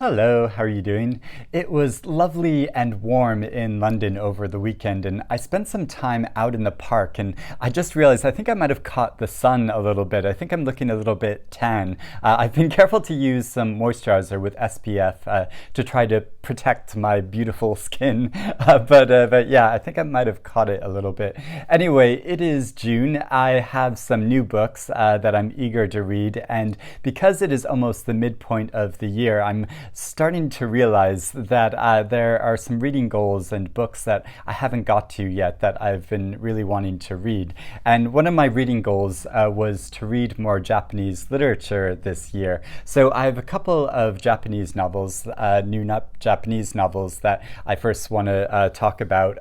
Hello, how are you doing? It was lovely and warm in London over the weekend, and I spent some time out in the park. And I just realized I think I might have caught the sun a little bit. I think I'm looking a little bit tan. I've been careful to use some moisturizer with SPF to try to protect my beautiful skin, but yeah, I think I might have caught it a little bit. Anyway, it is June. I have some new books that I'm eager to read, and because it is almost the midpoint of the year, I'm starting to realize that there are some reading goals and books that I haven't got to yet that I've been really wanting to read. And one of my reading goals was to read more Japanese literature this year. So I have a couple of Japanese novels, Japanese novels that I first want to talk about.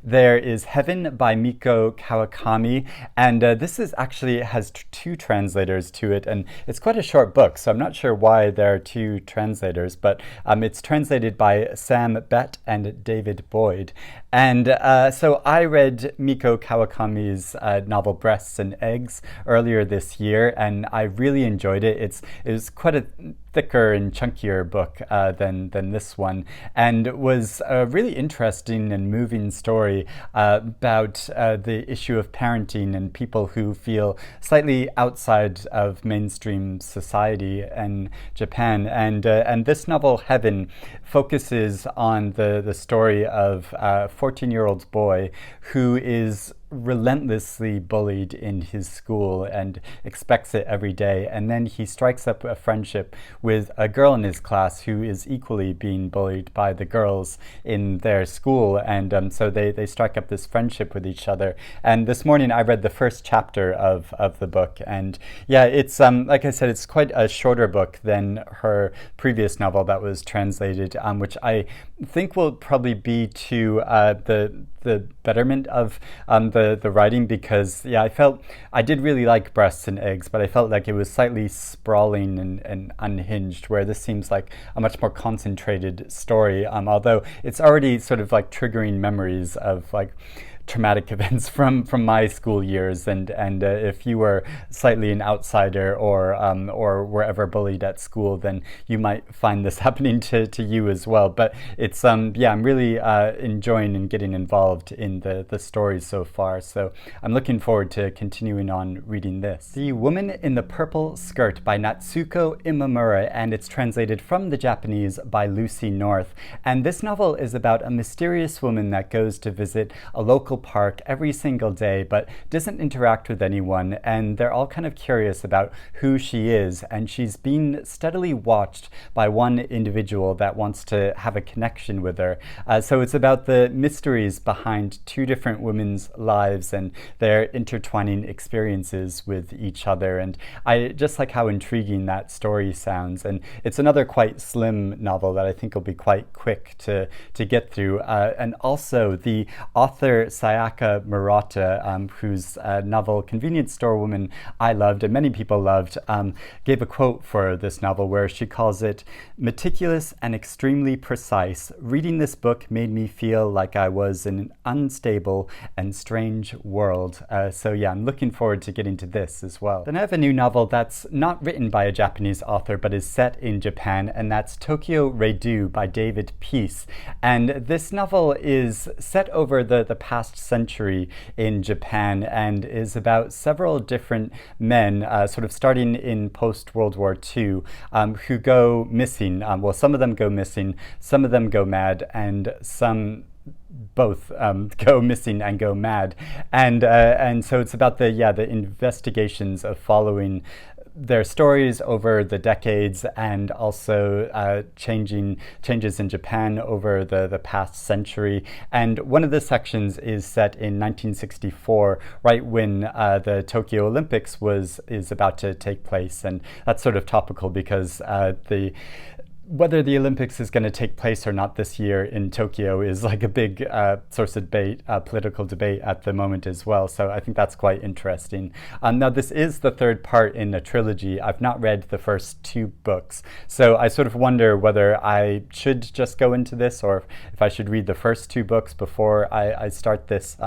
There is Heaven by Miko Kawakami, and this is actually has two translators to it, and it's quite a short book, so I'm not sure why there are two translators, but it's translated by Sam Bett and David Boyd. And so I read Miko Kawakami's novel Breasts and Eggs earlier this year, and I really enjoyed it. It was quite a thicker and chunkier book than this one, and was a really interesting and moving story about the issue of parenting and people who feel slightly outside of mainstream society in Japan. And this novel, Heaven, focuses on the story of a 14-year-old boy who is relentlessly bullied in his school and expects it every day. And then he strikes up a friendship with a girl in his class who is equally being bullied by the girls in their school. And so they strike up this friendship with each other. And this morning I read the first chapter of the book. And yeah, it's like I said, it's quite a shorter book than her previous novel that was translated, which I think will probably be to the betterment of the writing, because yeah, I did really like Breasts and Eggs, but I felt like it was slightly sprawling and unhinged, where this seems like a much more concentrated story, although it's already sort of like triggering memories of like traumatic events from my school years, and if you were slightly an outsider or were ever bullied at school, then you might find this happening to you as well. But it's yeah, I'm really enjoying and getting involved in the stories so far, so I'm looking forward to continuing on reading this. The Woman in the Purple Skirt by Natsuko Imamura, and it's translated from the Japanese by Lucy North. And this novel is about a mysterious woman that goes to visit a local park every single day but doesn't interact with anyone, and they're all kind of curious about who she is, and she's being steadily watched by one individual that wants to have a connection with her. So it's about the mysteries behind two different women's lives and their intertwining experiences with each other, and I just like how intriguing that story sounds. And it's another quite slim novel that I think will be quite quick to get through, and also the author Sayaka Murata, whose novel Convenience Store Woman I loved and many people loved, gave a quote for this novel where she calls it meticulous and extremely precise. Reading this book made me feel like I was in an unstable and strange world. So yeah, I'm looking forward to getting to this as well. Then I have a new novel that's not written by a Japanese author but is set in Japan, and that's Tokyo Redo by David Peace. And this novel is set over the past century in Japan, and is about several different men, sort of starting in post-World War II, who go missing. Well, some of them go missing, some of them go mad, and some both go missing and go mad. And so it's about the investigations of following their stories over the decades, and also changes in Japan over the past century. And one of the sections is set in 1964, right when the Tokyo Olympics is about to take place, and that's sort of topical because whether the Olympics is going to take place or not this year in Tokyo is like a big source of debate, political debate at the moment as well. So I think that's quite interesting. Now, this is the third part in a trilogy. I've not read the first two books, so I sort of wonder whether I should just go into this, or if I should read the first two books before I start this.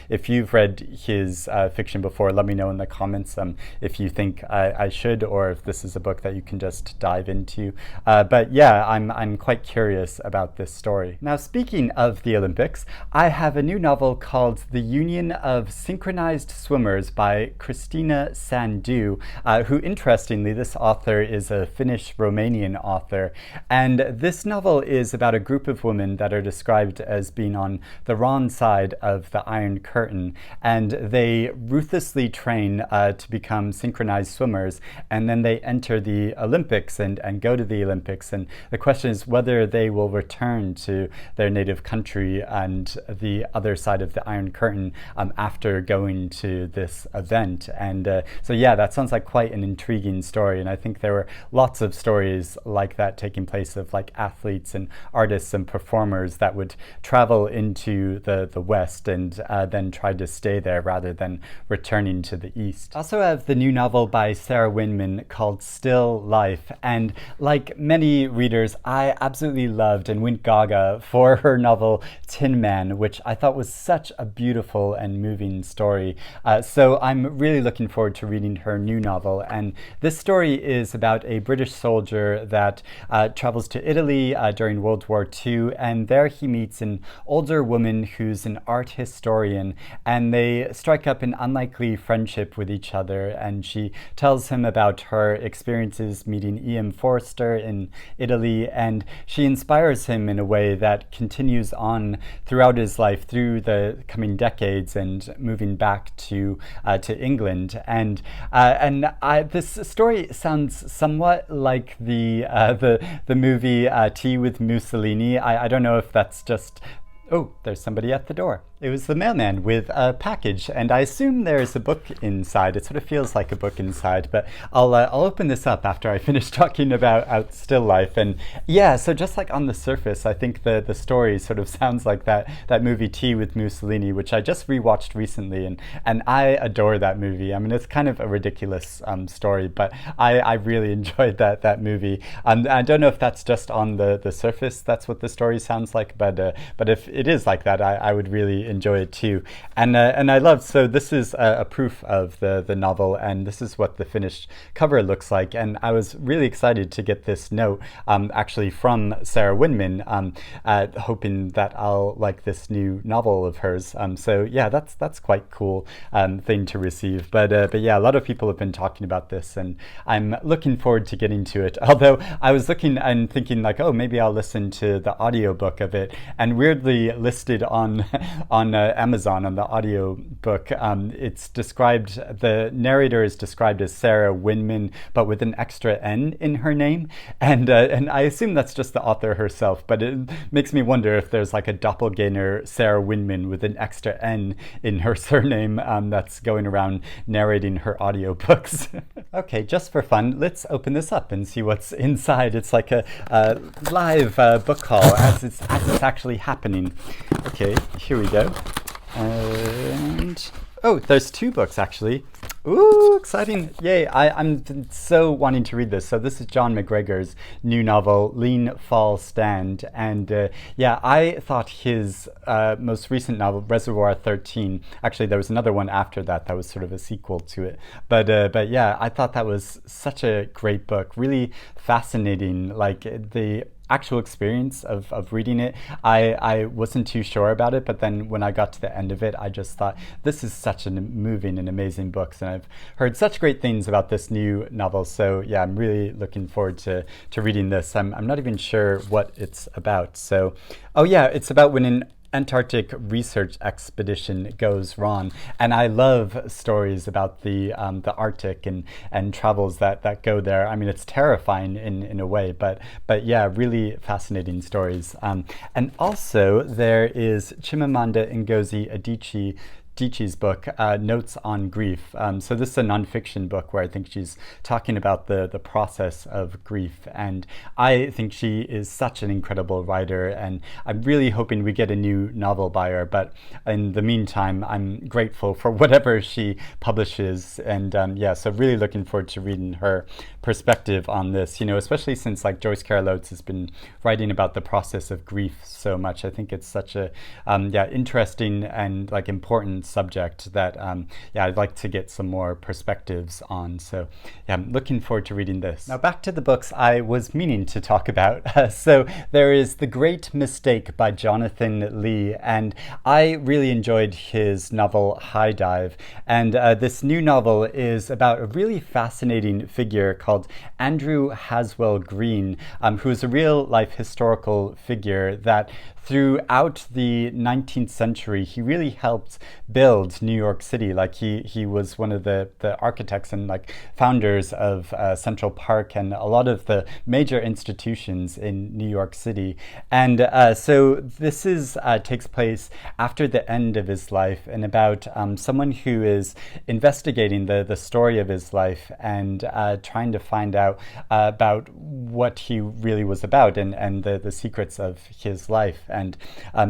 If you've read his fiction before, let me know in the comments if you think I should, or if this is a book that you can just dive into. But yeah, I'm quite curious about this story. Now, speaking of the Olympics, I have a new novel called The Union of Synchronized Swimmers by Christina Sandu, who, interestingly, this author is a Finnish-Romanian author. And this novel is about a group of women that are described as being on the wrong side of the Iron Curtain. And they ruthlessly train to become synchronized swimmers. And then they enter the Olympics and go to the Olympics. And the question is whether they will return to their native country and the other side of the Iron Curtain after going to this event. And so, yeah, that sounds like quite an intriguing story. And I think there were lots of stories like that taking place of like athletes and artists and performers that would travel into the West and then try to stay there rather than returning to the East. I also have the new novel by Sarah Winman called Still Life. And like many readers, I absolutely loved and went gaga for her novel Tin Man, which I thought was such a beautiful and moving story. So I'm really looking forward to reading her new novel. And this story is about a British soldier that travels to Italy during World War II, and there he meets an older woman who's an art historian, and they strike up an unlikely friendship with each other, and she tells him about her experiences meeting E.M. Forster in Italy, and she inspires him in a way that continues on throughout his life through the coming decades and moving back to England. And this story sounds somewhat like the movie Tea with Mussolini. I don't know if that's just... Oh, there's somebody at the door. It was the mailman with a package, and I assume there's a book inside. It sort of feels like a book inside, but I'll open this up after I finish talking about Still Life. And yeah, so just like on the surface, I think the story sort of sounds like that movie Tea with Mussolini, which I just rewatched recently, and I adore that movie. I mean, it's kind of a ridiculous story, but I really enjoyed that movie. I don't know if that's just on the surface, that's what the story sounds like, but if it is like that, I would really enjoy it too. And I love, so this is a proof of the novel, and this is what the finished cover looks like. And I was really excited to get this note actually from Sarah Winman, hoping that I'll like this new novel of hers. So yeah, that's quite cool thing to receive. But yeah, a lot of people have been talking about this, and I'm looking forward to getting to it. Although I was looking and thinking like, oh, maybe I'll listen to the audiobook of it, and weirdly listed on Amazon on the audio book, it's described, the narrator is described as Sarah Winman, but with an extra N in her name, and I assume that's just the author herself, but it makes me wonder if there's like a doppelganger Sarah Winman with an extra N in her surname that's going around narrating her audiobooks. Okay, just for fun, let's open this up and see what's inside. It's like a live book haul as it's actually happening. Okay, here we go. And oh, there's two books actually. Ooh, exciting. Yay, I'm so wanting to read this. So this is John McGregor's new novel, Lean, Fall, Stand. And yeah, I thought his most recent novel, Reservoir 13, actually there was another one after that was sort of a sequel to it. But yeah, I thought that was such a great book, really fascinating, like the actual experience of reading it. I wasn't too sure about it, but then when I got to the end of it, I just thought, this is such a moving and amazing book, and I've heard such great things about this new novel. So yeah, I'm really looking forward to reading this. I'm not even sure what it's about. So, oh yeah, it's about when an Antarctic research expedition goes wrong, and I love stories about the Arctic and travels that go there. I mean, it's terrifying in a way, but yeah, really fascinating stories. And also there is Chimamanda Ngozi Adichie's book, Notes on Grief. So this is a nonfiction book where I think she's talking about the process of grief. And I think she is such an incredible writer, and I'm really hoping we get a new novel by her. But in the meantime, I'm grateful for whatever she publishes. And yeah, so really looking forward to reading her perspective on this, especially since like Joyce Carol Oates has been writing about the process of grief so much. I think it's such a interesting and like important subject that I'd like to get some more perspectives on. So yeah, I'm looking forward to reading this. Now back to the books I was meaning to talk about. So there is The Great Mistake by Jonathan Lee, and I really enjoyed his novel High Dive. And this new novel is about a really fascinating figure called Andrew Haswell Green, who is a real life historical figure that throughout the 19th century, he really helped build New York City. Like he was one of the architects and like founders of Central Park and a lot of the major institutions in New York City. And so this takes place after the end of his life and about someone who is investigating the story of his life and trying to find out about what he really was about and the secrets of his life. And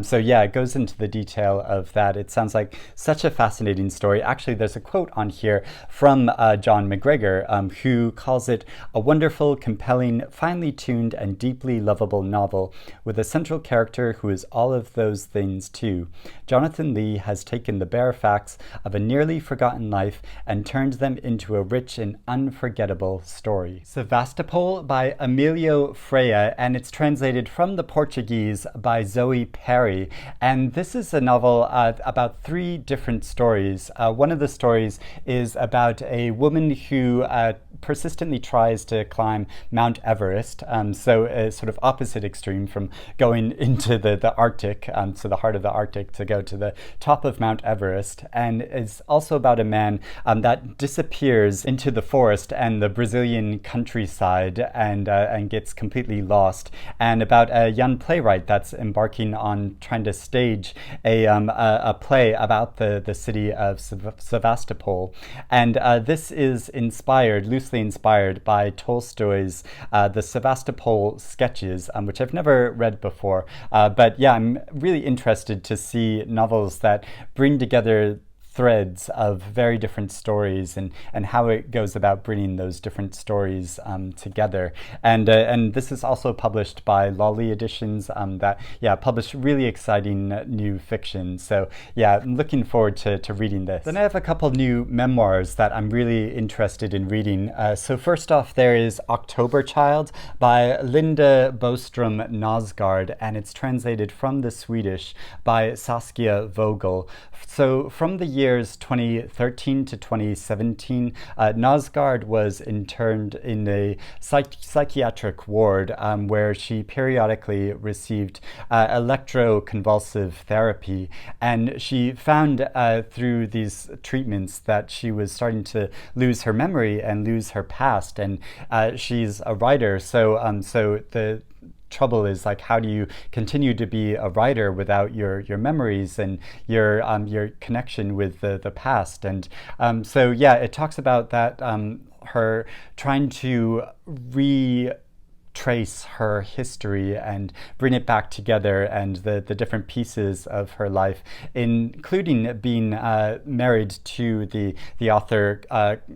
so yeah, it goes into the detail of that. It sounds like such a fascinating story. Actually, there's a quote on here from John McGregor, who calls it a wonderful, compelling, finely tuned, and deeply lovable novel with a central character who is all of those things too. Jonathan Lee has taken the bare facts of a nearly forgotten life and turned them into a rich and unforgettable story. Sevastopol by Emilio Freire, and it's translated from the Portuguese by Zoe Perry. And this is a novel about three different stories. One of the stories is about a woman who persistently tries to climb Mount Everest, so a sort of opposite extreme from going into the Arctic, so the heart of the Arctic, to go to the top of Mount Everest. And it's also about a man that disappears into the forest and the Brazilian countryside and gets completely lost, and about a young playwright that's embarking on trying to stage a play about the city of Sevastopol. And this is loosely inspired by Tolstoy's The Sevastopol Sketches, which I've never read before. But yeah, I'm really interested to see novels that bring together threads of very different stories and how it goes about bringing those different stories together. And this is also published by Lolly Editions that publish really exciting new fiction. So yeah, I'm looking forward to reading this. Then I have a couple new memoirs that I'm really interested in reading. So first off, there is October Child by Linda Bostrom Nosgard, and it's translated from the Swedish by Saskia Vogel. So from the years 2013 to 2017, Nosgard was interned in a psychiatric ward where she periodically received electroconvulsive therapy. And she found through these treatments that she was starting to lose her memory and lose her past. And she's a writer, so the trouble is, like, how do you continue to be a writer without your memories and your connection with the past? And so yeah, it talks about that, her trying to trace her history and bring it back together, and the different pieces of her life, including being married to the author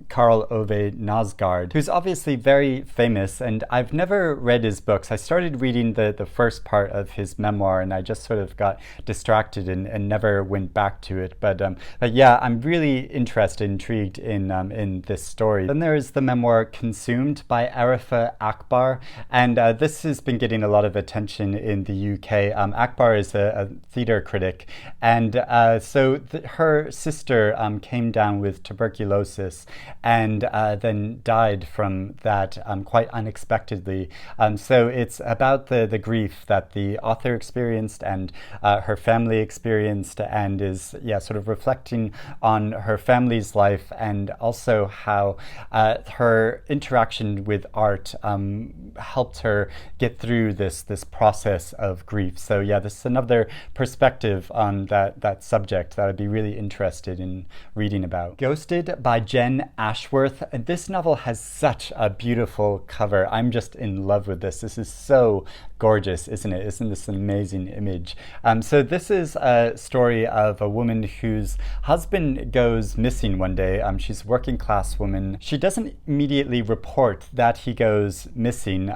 Karl Ove Nosgard, who's obviously very famous. And I've never read his books. I started reading the first part of his memoir, and I just sort of got distracted and never went back to it. But yeah, I'm really intrigued in this story. Then there is the memoir Consumed by Arifa Akbar. And this has been getting a lot of attention in the UK. Akbar is a theatre critic, and so her sister came down with tuberculosis and then died from that quite unexpectedly. So it's about the grief that the author experienced and her family experienced, and is sort of reflecting on her family's life, and also how her interaction with art helped her get through this process of grief. So yeah, this is another perspective on that subject that I'd be really interested in reading about. Ghosted by Jen Ashworth. This novel has such a beautiful cover. I'm just in love with this. This is so gorgeous, isn't it? Isn't this an amazing image? So this is a story of a woman whose husband goes missing one day. She's a working class woman. She doesn't immediately report that he goes missing,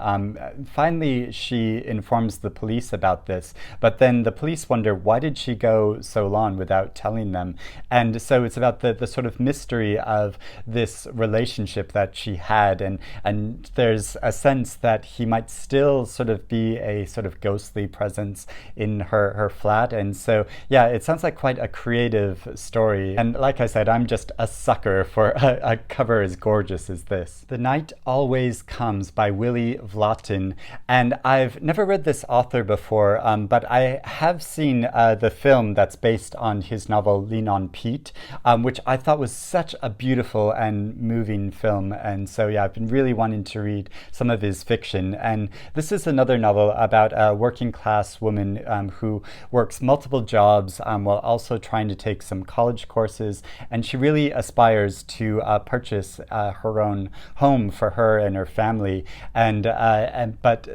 Finally, she informs the police about this, but then the police wonder why did she go so long without telling them. And so it's about the sort of mystery of this relationship that she had, and there's a sense that he might still sort of be a sort of ghostly presence in her flat. And so yeah, it sounds like quite a creative story, and like I said, I'm just a sucker for a cover as gorgeous as this. The Night Always Comes by Willy Vlautin, and I've never read this author before, but I have seen the film that's based on his novel Lean on Pete, which I thought was such a beautiful and moving film. And so yeah, I've been really wanting to read some of his fiction. And this is another novel about a working class woman who works multiple jobs while also trying to take some college courses. And she really aspires to purchase her own home for her and her family. But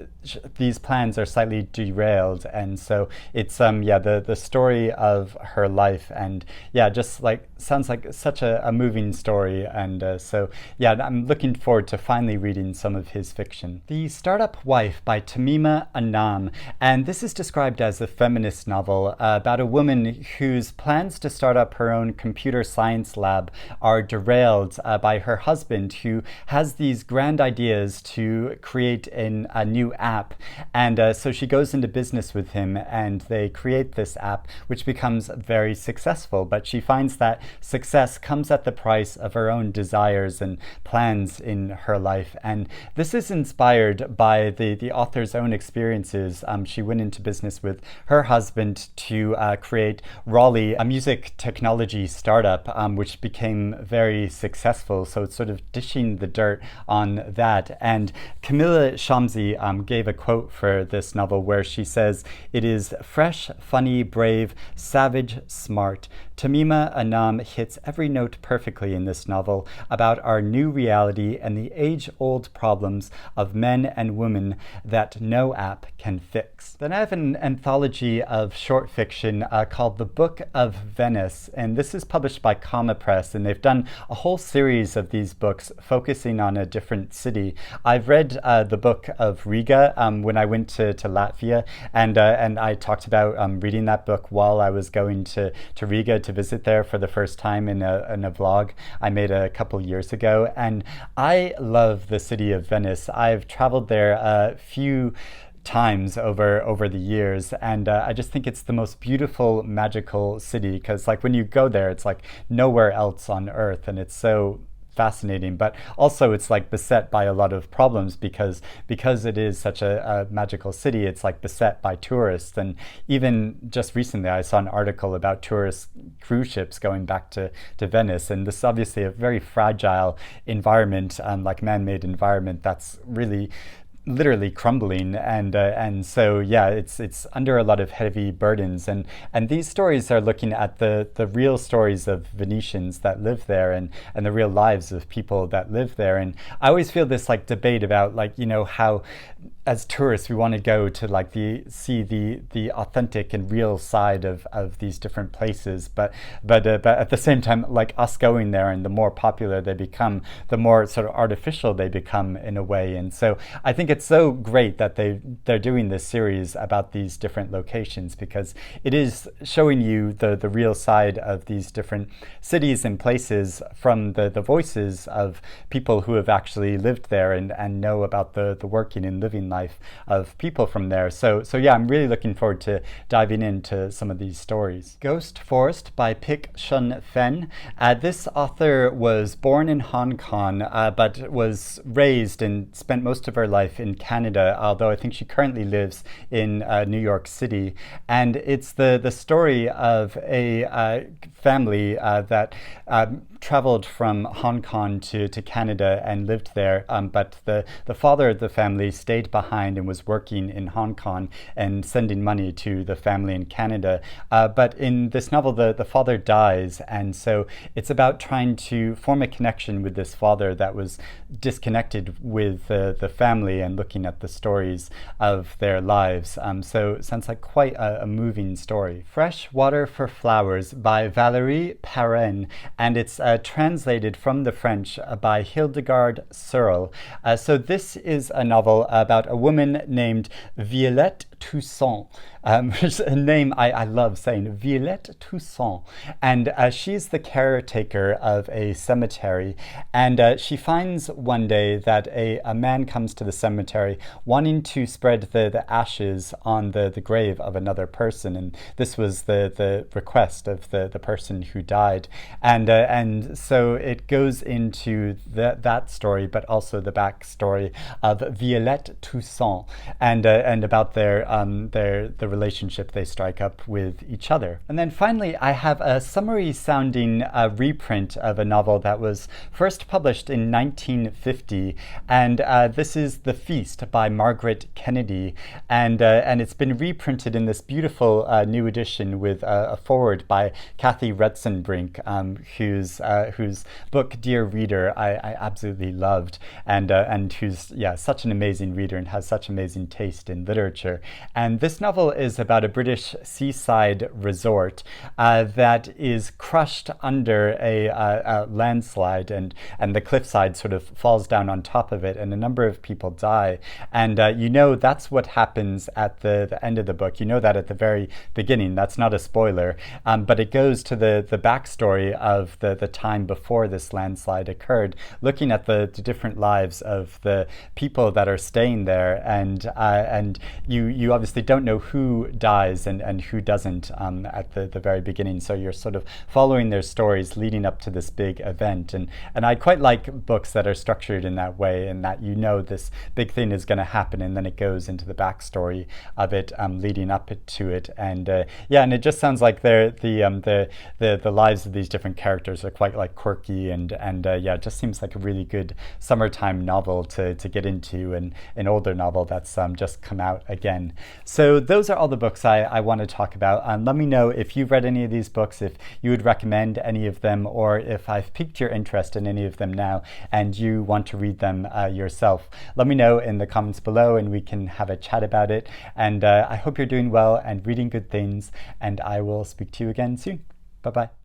these plans are slightly derailed. And so it's the story of her life. And yeah, just like sounds like such a moving story. And so yeah, I'm looking forward to finally reading some of his fiction. The Startup Wife by Tamima Anam, and this is described as a feminist novel about a woman whose plans to start up her own computer science lab are derailed by her husband, who has these grand ideas to create a new app. And so she goes into business with him, and they create this app, which becomes very successful. But she finds that success comes at the price of her own desires and plans in her life. And this is inspired by the author's own experiences. She went into business with her husband to create Raleigh, a music technology startup, which became very successful. So it's sort of dishing the dirt on that. And Camilla Shamsi gave a quote for this novel where she says, "It is fresh, funny, brave, savage, smart. Tamima Anam hits every note perfectly in this novel about our new reality and the age-old problems of men and women that no app can fix." Then I have an anthology of short fiction called The Book of Venice, and this is published by Comma Press, and they've done a whole series of these books focusing on a different city. I've read the Book of Riga when I went to Latvia, and I talked about reading that book while I was going to Riga to visit there for the first time in a vlog I made a couple years ago. And I love the city of Venice. I've traveled there a few times over the years, and I just think it's the most beautiful, magical city, because like when you go there, it's like nowhere else on earth, and it's so fascinating. But also it's like beset by a lot of problems because it is such a magical city. It's like beset by tourists, and even just recently I saw an article about tourist cruise ships going back to Venice, and this is obviously a very fragile environment, like man-made environment that's really literally crumbling, and so yeah, it's under a lot of heavy burdens, and these stories are looking at the real stories of Venetians that live there, and the real lives of people that live there. And I always feel this like debate about, like, you know, how as tourists we want to go to like see the authentic and real side of these different places, but at the same time, like us going there, and the more popular they become, the more sort of artificial they become in a way. And so I think it's so great that they're doing this series about these different locations, because it is showing you the real side of these different cities and places from the voices of people who have actually lived there and know about the working and living life of people from there. So yeah, I'm really looking forward to diving into some of these stories. Ghost Forest by Pic Shun Fen. This author was born in Hong Kong, but was raised and spent most of her life in Canada, although I think she currently lives in New York City. And it's the story of a family that traveled from Hong Kong to Canada and lived there, but the father of the family stayed behind and was working in Hong Kong and sending money to the family in Canada. But in this novel, the father dies, and so it's about trying to form a connection with this father that was disconnected with the family, and looking at the stories of their lives. So it sounds like quite a moving story. Fresh Water for Flowers by Valérie Perrin, and it's translated from the French by Hildegard Searle. So this is a novel about a woman named Violette Toussaint, which is a name I love saying, Violette Toussaint. And she's the caretaker of a cemetery. And she finds one day that a man comes to the cemetery wanting to spread the ashes on the grave of another person. And this was the request of the person who died. And so it goes into that story, but also the backstory of Violette Toussaint and about the relationship they strike up with each other. And then finally, I have a summary sounding reprint of a novel that was first published in 1950, and this is The Feast by Margaret Kennedy, and it's been reprinted in this beautiful new edition with a foreword by Kathy Retzenbrink, whose book Dear Reader I absolutely loved, and who's such an amazing reader and has such amazing taste in literature. And this novel is about a British seaside resort that is crushed under a landslide, and the cliffside sort of falls down on top of it, and a number of people die. And that's what happens at the end of the book. You know that at the very beginning. That's not a spoiler, but it goes to the backstory of the time before this landslide occurred, looking at the different lives of the people that are staying there, and you obviously don't know who dies and who doesn't at the very beginning. So you're sort of following their stories leading up to this big event, and I quite like books that are structured in that way, and that this big thing is going to happen, and then it goes into the backstory of it leading up to it, and and it just sounds like the lives of these different characters are quite like quirky, and it just seems like a really good summertime novel to get into, and an older novel that's just come out again. So those are all the books I want to talk about. Let me know if you've read any of these books, if you would recommend any of them, or if I've piqued your interest in any of them now and you want to read them yourself. Let me know in the comments below and we can have a chat about it. And I hope you're doing well and reading good things, and I will speak to you again soon. Bye-bye.